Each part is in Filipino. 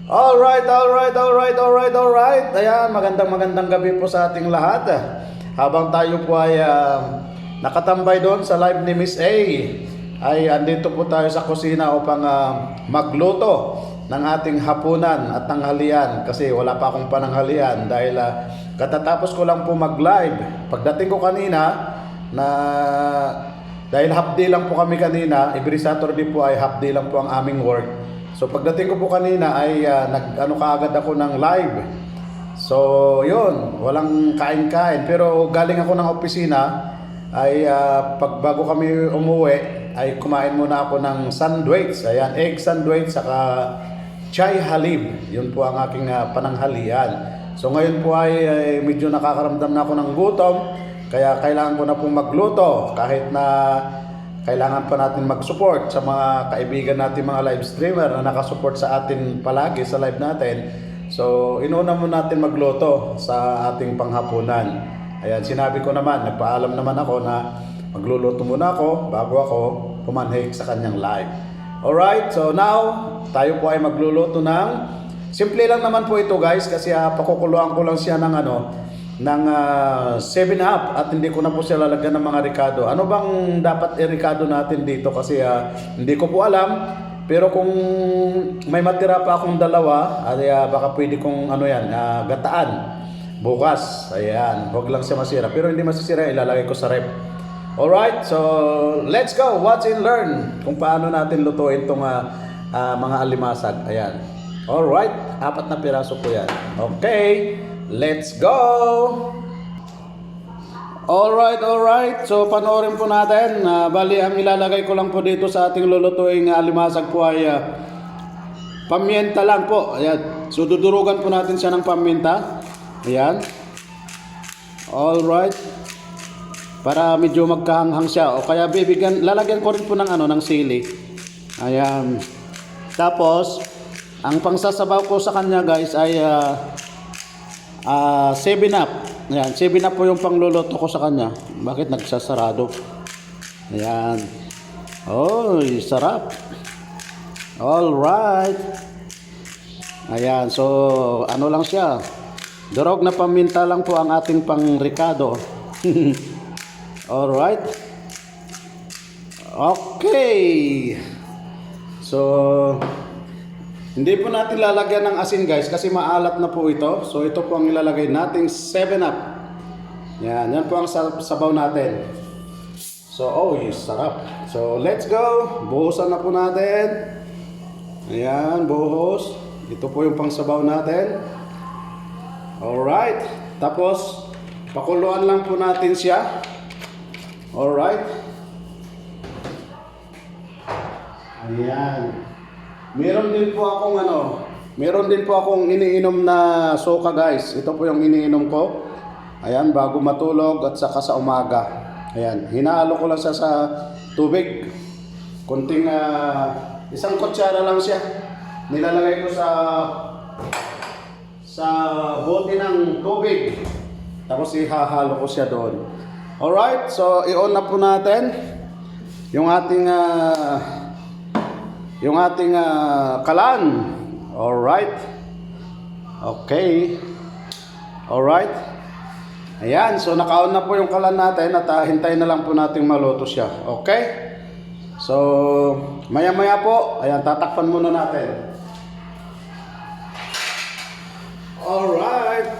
Alright. Ayan, magandang gabi po sa ating lahat. Habang tayo po ay nakatambay doon sa live ni Miss A, ay andito po tayo sa kusina upang magluto ng ating hapunan at tanghalian. Kasi wala pa akong pananghalian dahil katatapos ko lang po mag-live. Pagdating ko kanina, dahil half day lang po kami kanina, every Saturday po ay half day lang po ang aming work. So pagdating ko po kanina ay kaagad ako ng live. So yun, walang kain-kain. Pero galing ako ng opisina ay bago kami umuwi ay kumain muna ako ng sandwich. Ayan, egg sandwich saka chai halib. Yun po ang aking pananghalian. So ngayon po ay medyo nakakaramdam na ako ng gutom. Kaya kailangan ko na pong magluto kahit na kailangan pa natin mag-support sa mga kaibigan natin, mga live streamer na nakasupport sa atin palagi sa live natin. So, inuna mo natin magluto sa ating panghapunan. Ayan, sinabi ko naman, nagpaalam naman ako na magluluto muna ako bago ako pumanhik sa kanyang live. Alright, so now, tayo po ay magluluto ng simple lang naman po ito guys kasi pakukuluan ko lang siya ng 7-Up at hindi ko na po siya lalagyan ng mga ricado. Ano bang dapat i-ricado natin dito kasi hindi ko po alam. Pero kung may matira pa akong dalawa, ay baka pwede kong gataan bukas. Ayan, huwag lang siya masira. Pero hindi masisira, ilalagay ko sa rep. Alright, so let's go. Watch and learn kung paano natin lutuin itong mga alimasag. Ayan. Alright, 4 na piraso po yan. Okay. Let's go! Alright. So panoorin po natin. Bali, ang ilalagay ko lang po dito sa ating lulutuing alimasag po ay pamienta lang po. Ayan. So dudurugan po natin siya ng pamienta. Ayan. Alright. Para medyo magkahanghang siya. O kaya lalagyan ko rin po ng sili. Ayan. Tapos, ang pangsasabaw ko sa kanya guys ay 7-Up. Ayan, 7-Up po yung pangluluto ko sa kanya. Bakit nagsasarado? Ayan. Oy, sarap. Alright. Ayan, so ano lang siya. Durog na paminta lang po ang ating pang-ricado. Alright. Okay. So hindi po natin lalagyan ng asin guys kasi maalat na po ito. So ito po ang ilalagay nating 7-Up. Yan po ang sabaw natin. So sarap. So let's go. Buhusan na po natin. Ayan, buhos. Ito po yung pangsabaw natin. Alright. Tapos pakuluan lang po natin siya. Alright. Ayan. Meron din po akong iniinom na soka guys. Ito po yung iniinom ko. Ayan, bago matulog at saka sa umaga. Ayan, hinalo ko lang siya sa tubig. Kunting isang kutsara lang siya. Nilalagay ko sa bote ng tubig. Tapos ihahalo ko siya doon. Alright, so i-on na po natin yung ating kalan. Alright. Okay. Alright. Ayan. So naka-on na po yung kalan natin at hintayin na lang po natin maluto siya. Okay. So maya-maya po. Ayan. Tatakpan muna natin. Alright.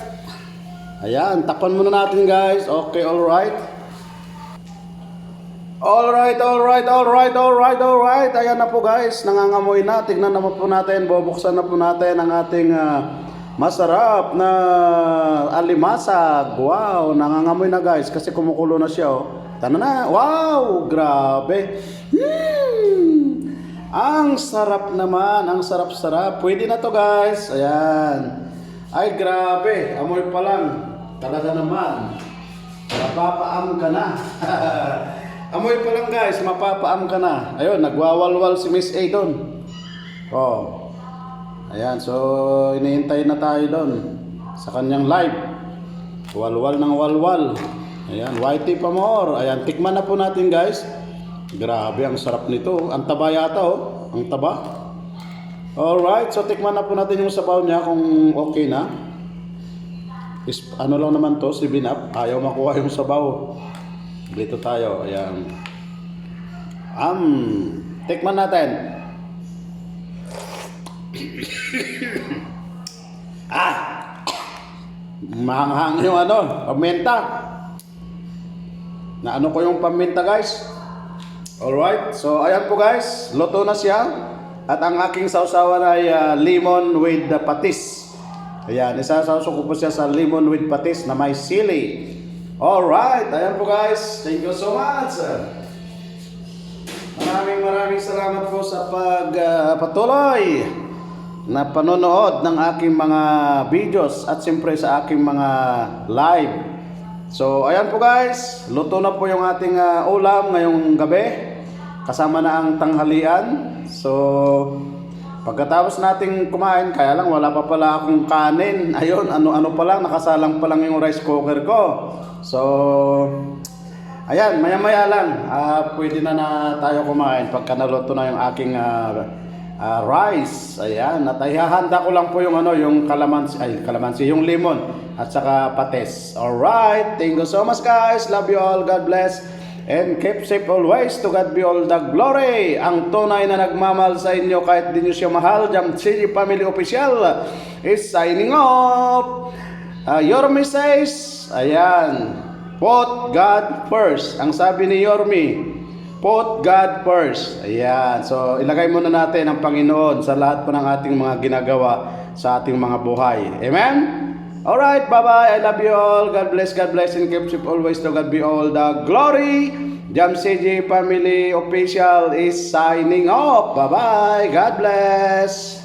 Ayan. Takpan muna natin guys. Okay. Alright. Alright. Ayan na po guys, nangangamoy na. Tignan na po natin, bubuksan na po natin ang ating masarap na alimasag. Wow, nangangamoy na guys kasi kumukulo na siya. Tana na, wow, grabe. Ang sarap naman, ang sarap-sarap. Pwede na to guys, ayan. Ay grabe, amoy pa lang. Talaga naman, mapapaam ka na. Amoy pa lang guys, mapapaam ka na. Ayun, nagwawalwal si Miss A doon. Oh. Ayan, so hinihintay na tayo doon sa kanyang live. Walwal ng walwal. Ayan, whitey pa more. Ayan, tikman na po natin guys. Grabe, ang sarap nito. Ang taba yata oh. Ang taba. Alright, so tikman na po natin yung sabaw niya kung okay na. Ano lang naman to, 7-Up. Ayaw makuha yung sabaw. Dito tayo, ayan. Tikman natin. Mahanghang yung paminta. Na ko yung paminta guys. Alright, so ayan po guys, luto na siya. At ang aking sausawan ay lemon with patis. Ayan, isasawso ko po siya sa lemon with patis na may sili. Alright, ayan po guys, thank you so much. Maraming salamat po sa pagpatuloy na panonood ng aking mga videos at siyempre sa aking mga live. So ayan po guys, luto na po yung ating ulam ngayong gabi. Kasama na ang tanghalian. So pagkatapos nating kumain, kaya lang wala pa pala akong kanin. Ayun, ano pa lang, nakasalang pa lang yung rice cooker ko. So ayan, maya-maya lang, pwede na tayo kumain pagka naluto na yung aking rice. Ayan, at ihahanda ko lang po yung yung kalamansi, yung lemon at saka patis. Alright, thank you so much guys. Love you all. God bless. And keep safe always. To God be all the glory. Ang tunay na nagmamahal sa inyo kahit di nyo siya mahal, Jam City Family Official is signing off. Yorme says, ayan, put God first. Ang sabi ni Yorme, put God first. Ayan. So, ilagay muna natin ang Panginoon sa lahat po ng ating mga ginagawa sa ating mga buhay. Amen? Alright, bye-bye. I love you all. God bless, and keep safe always. To God be all the glory. Jam CJ Family Official is signing off. Bye-bye. God bless.